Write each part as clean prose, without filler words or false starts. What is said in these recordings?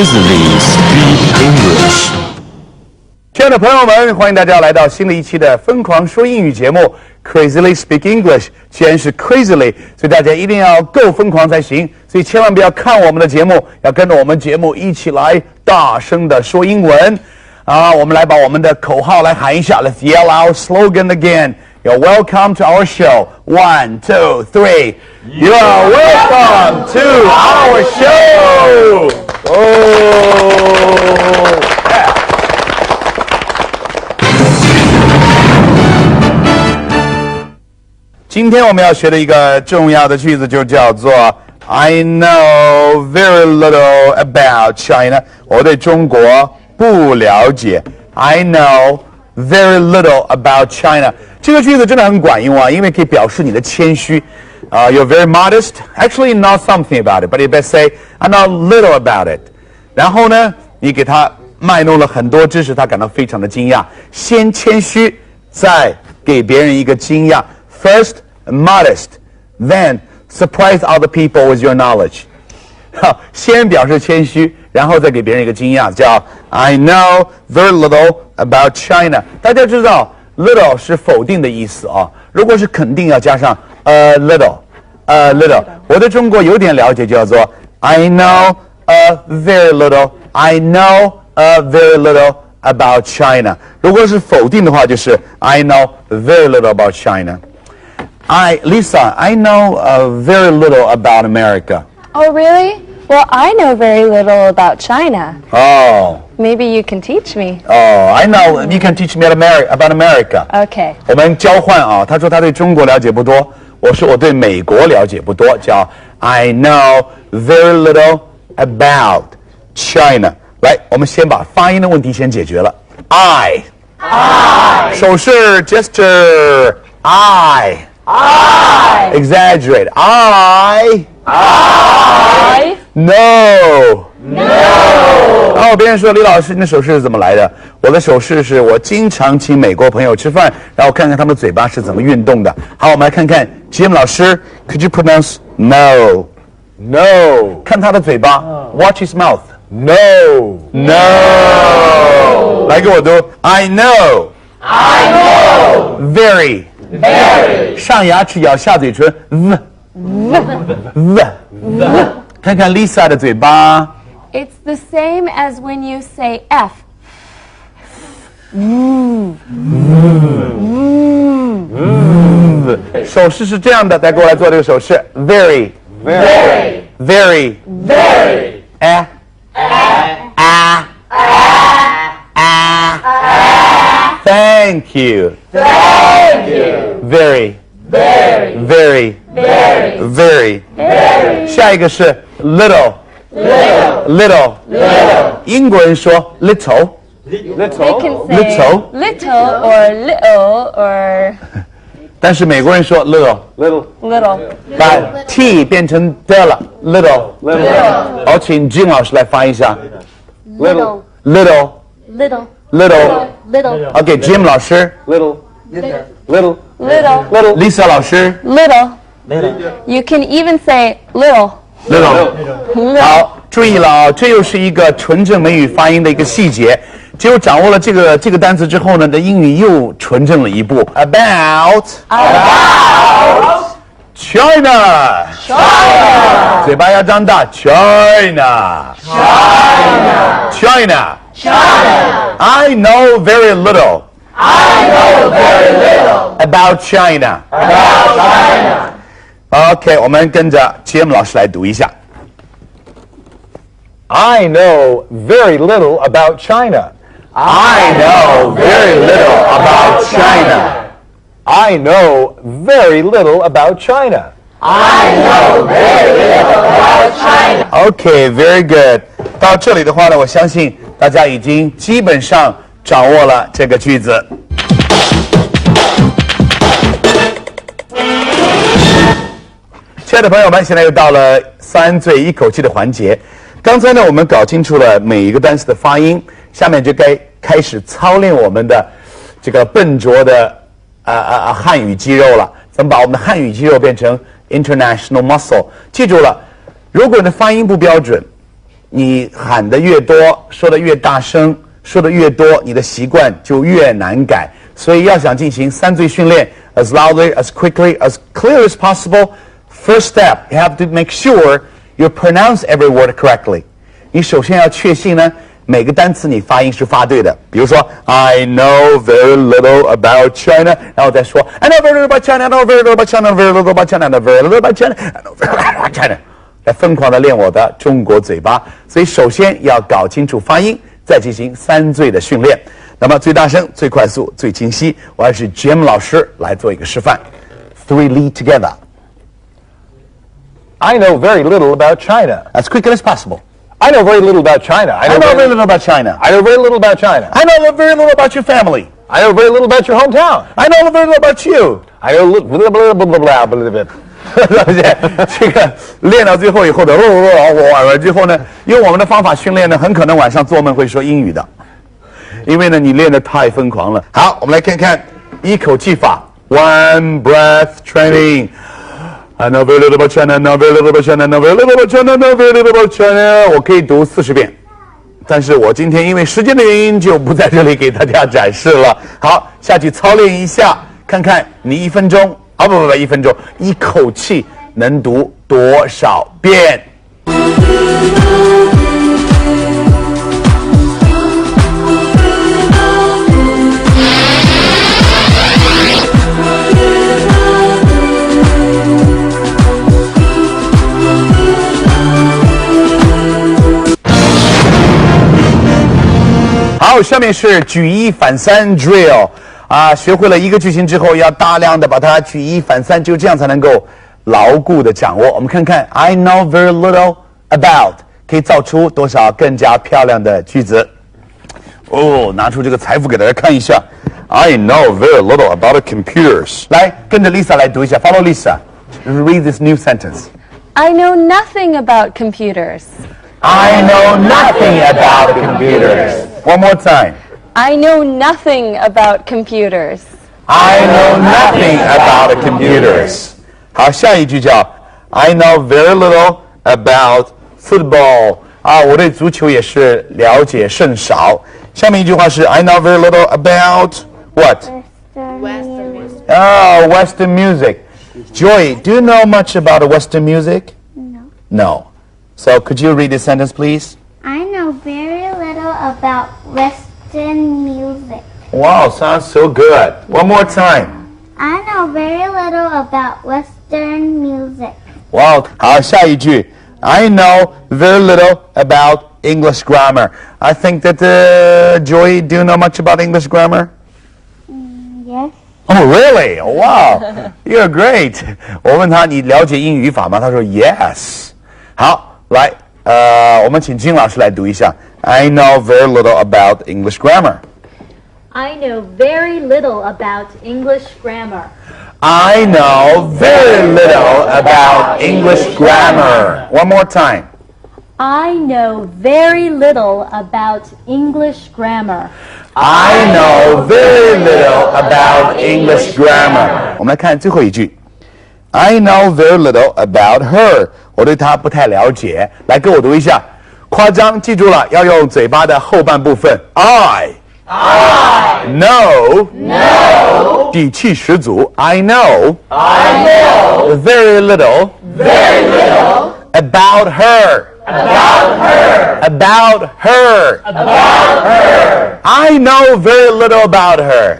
Crazily Speak English。亲爱的朋友们，欢迎大家来到新的一期的疯狂说英语节目 Crazily Speak English。既然是 Crazily， 所以大家一定要够疯狂才行，所以千万不要看我们的节目，要跟着我们节目一起来大声的说英文啊！我们来把我们的口号来喊一下 ，Let's yell our slogan again. You're welcome to our show. 1, 2, 3. You are welcome to our show. Oh. Yeah. 今天我们要学的一个重要的句子就叫做 I know very little about China. 我对中国不了解。I know very little about China. 这个句子真的很管用啊，因为可以表示你的谦虚。You're very modest. Actually, not something about it, but you best say I know little about it. 然后呢，你给他卖弄了很多知识，他感到非常的惊讶。先谦虚，再给别人一个惊讶。First, modest, then surprise other people with your knowledge. 先表示谦虚，然后再给别人一个惊讶，叫 I know very little about China. 大家知道 little 是否定的意思啊，如果是肯定要加上 a little. 我对中国有点了解，叫做 I know a very little. I know a very little about China. 如果是否定的话，就是 I know very little about China. Lisa, I know very little about America. Oh, really? Well, I know very little about China. Oh. Maybe you can teach me. Oh, I know. You can teach me about America. Okay. 我们交换啊，他说他对中国了解不多，我说我对美国了解不多，叫 I know very little about China. 来，我们先把发音的问题先解决了。I. 手势 gesture. I. Exaggerate. I. No. 然后别人说李老师，你的手势是怎么来的？我的手势是我经常请美国朋友吃饭，然后看看他们的嘴巴是怎么运动的。好，我们来看看 Jim 老师 ，Could you pronounce no? No. 看他的嘴巴 ，Watch his mouth. No. No. 来给我读 I know. Very. 上牙齿咬下嘴唇 看看 Lisa 的嘴巴。It's the same as when you say F. 手势是这样的，再给我来做这个手势 very. Thank you. Very. 下一个是 little. 英国人说 little. They can say Little. little or little or 但是美国人说 little. little. 把 t 变成的了 little. 好，请 Jim 老师来发一下 little. OK, Jim 老师 Little. Lisa 老师 Little. You can even say little. little. 好，注意了啊，这又是一个纯正美语发音的一个细节。只有掌握了这个单词之后呢，你的英语又纯正了一步。About China. 嘴巴要张大 China. I know very little. About China. OK, 我们跟着 Jim 老师来读一下。I know very little about China. I know very little about China. I know very little about China. OK, very good. 到这里的话呢，我相信大家已经基本上掌握了这个句子。亲爱的朋友们，现在又到了三醉一口气的环节。刚才呢，我们搞清楚了每一个单词的发音，下面就该开始操练我们的这个笨拙的汉语肌肉了。怎么把我们的汉语肌肉变成 international muscle？ 记住了，如果你的发音不标准，你喊的越多，说的越大声，说的越多，你的习惯就越难改。所以要想进行三最训练 ，as loudly, as quickly, as clear as possible. First step, you have to make sure you pronounce every word correctly. 你首先要确信呢，每个单词你发音是发对的。比如说 I know very little about China， 然后再说 I know very little about China, I know very little about China, I know very little about China, I know very little about China, I know very little about China， 来疯狂的练我的中国嘴巴。所以首先要搞清楚发音，再进行三最的训练。那么最大声、最快速、最清晰，我还是 Jim 老师来做一个示范。Three lead together. I know very little about China. As quickly as possible. I know very little about China. I know very little about China. I know very little about China. I know very little about your family. I know very little about your hometown. I know very little about you. I know blah blah blah blah blah blah. 这个练到最后以后的最后呢，用我们的方法训练呢，很可能晚上做梦会说英语的，因为呢你练得太疯狂了。好，我们来看看一口气法 ，One breath training. I know very little about China, know very little about China, know very little about China, know very little about China. 我可以读40遍，但是我今天因为时间的原因就不在这里给大家展示了。好，下去操练一下，看看你1分钟1分钟一口气能读多少遍。好，下面是举一反三 drill 啊，学会了一个句型之后，要大量的把它举一反三，就这样才能够牢固的掌握。我们看看 I know very little about 可以造出多少更加漂亮的句子。哦，拿出这个财富给大家看一下。I know very little about computers。来，跟着 Lisa 来读一下 ，Follow Lisa. Read this new sentence. I know nothing about computers. I know nothing about computers. One more time. I know nothing about computers. I know nothing about computers. 好，下一句叫 I know very little about football. 啊，我对足球也是了解甚少。下面一句话是 I know very little about what? Western music. Oh, Western music. Joy, do you know much about Western music? No. No. So could you read this sentence, please? I know very little about Western music. Wow, sounds so good. One more time. I know very little about Western music. Wow. 好，下一句 I know very little about English grammar. I think that Joy, do you know much about English grammar? Yes. Oh, really? Wow. You're great. 我问他你了解英语语法吗？他说 Yes. 好，来，我们请金老师来读一下。I know very little about English grammar. I know very little about English grammar. I know very little about English grammar. One more time. I know very little about English grammar. I know very little about English grammar. 我们来看最后一句。I know very little about her. 我对她不太了解。来，跟我读一下。夸张，记住了，要用嘴巴的后半部分。I know 底气十足。I know very little about her. About her. I know very little about her.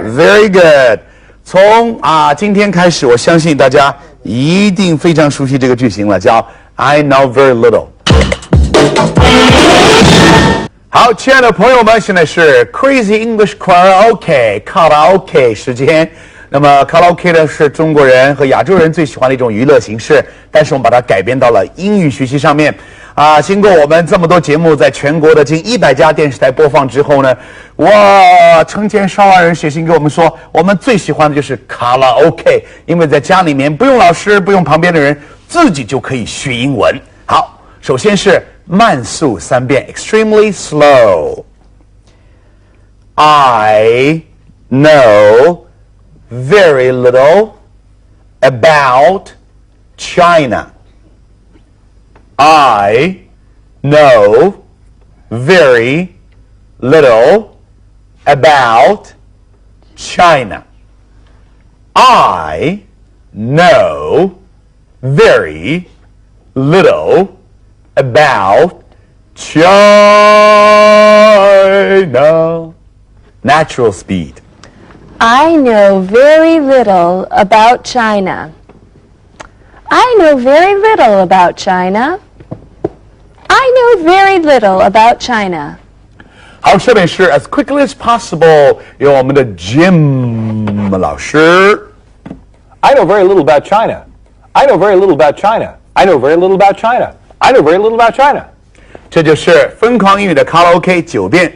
Very good. 从今天开始，我相信大家一定非常熟悉这个句型了，叫 I know very little。好，亲爱的朋友们，现在是 Crazy English Karaoke 卡拉 OK 时间。那么卡拉 OK 呢，是中国人和亚洲人最喜欢的一种娱乐形式，但是我们把它改编到了英语学习上面。经过我们这么多节目在全国的近100家电视台播放之后呢，哇，成千上万人写信给我们说，我们最喜欢的就是卡拉 OK， 因为在家里面不用老师，不用旁边的人，自己就可以学英文。好，首先是慢速3遍 ，extremely slow。I know very little about China. I know very little about China. I know very little about China. Natural speed. I know very little about China. I know very little about China. I know very little about China. 好，下面是 as quickly as possible 由我们的 Jim 老师。I know very little about China. I know very little about China. I know very little about China. I know very little about China. 这就是疯狂英语的卡拉 OK 9遍，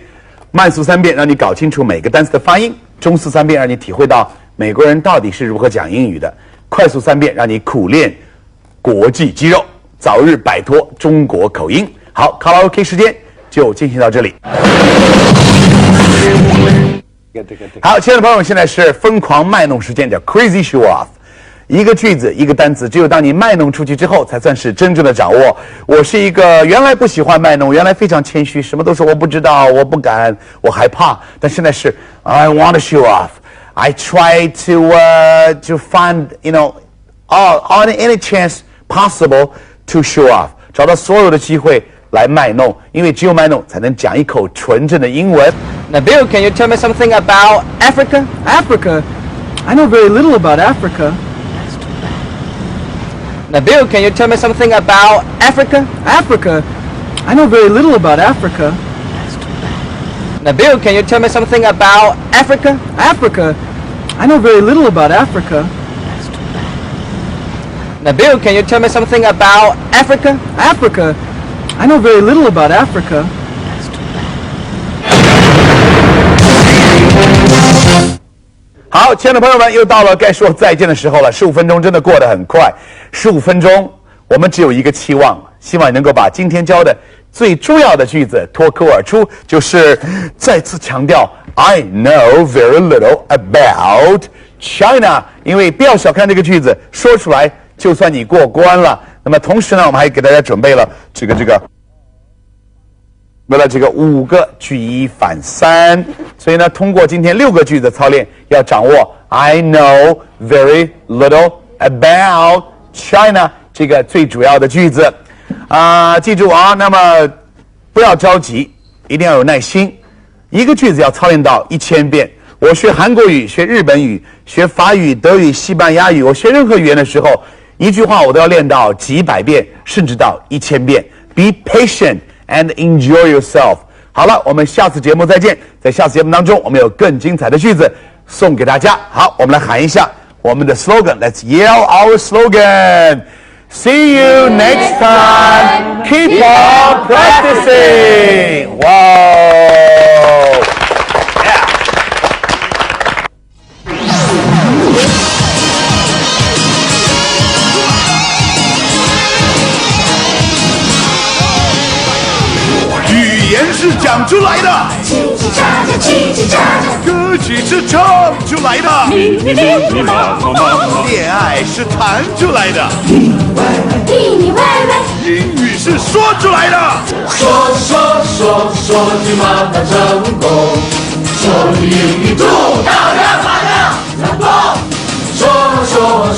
慢速3遍，让你搞清楚每个单词的发音；中速3遍，让你体会到美国人到底是如何讲英语的；快速3遍，让你苦练国际肌肉，早日摆脱中国口音。好，卡拉 OK 时间就进行到这里。好，亲爱的朋友们，现在是疯狂卖弄时间，叫 Crazy Show Off。一个句子，一个单词，只有当你卖弄出去之后，才算是真正的掌握。我是一个原来不喜欢卖弄，原来非常谦虚，什么都说我不知道，我不敢，我害怕。但现在是 I want to show off. I try to find on any chance possible to show off. 找到所有的机会来卖弄，因为只有卖弄才能讲一口纯正的英文。Now, Bill, can you tell me something about Africa? Africa? I know very little about Africa. Now, Bill, can you tell me something about Africa? Africa? I know very little about Africa. Now, Bill, can you tell me something about Africa? Africa? I know very little about Africa. Now, Bill, can you tell me something about Africa? Africa? I know very little about Africa. 好，亲爱的朋友们，又到了该说再见的时候了。15分钟真的过得很快。15分钟，我们只有一个期望，希望你能够把今天教的最重要的句子脱口而出，就是再次强调 I know very little about China。因为不要小看这个句子，说出来就算你过关了。那么同时呢，我们还给大家准备了为了这个5个举一反三，所以呢，通过今天6个句子操练，要掌握 I know very little about China 这个最主要的句子记住啊，那么不要着急，一定要有耐心，一个句子要操练到1000遍。我学韩国语、学日本语、学法语、德语、西班牙语，我学任何语言的时候，一句话我都要练到几百遍，甚至到1000遍。Be patient.And enjoy yourself. 好了，我们下次节目再见。在下次节目当中，我们有更精彩的句子送给大家。好，我们来喊一下我们的 slogan. Let's yell our slogan. See you next time. Keep on practicing. Wow. Yeah. 语言是讲出来的，叽叽喳喳，叽叽喳喳；歌曲是唱出来的，咪咪咪咪妈妈妈；恋爱是谈出来的，腻歪歪，腻腻歪歪；英语是说出来的，说句马达成功，说句英语度到亮发亮成功，说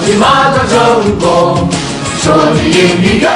句马达成功，说句英语。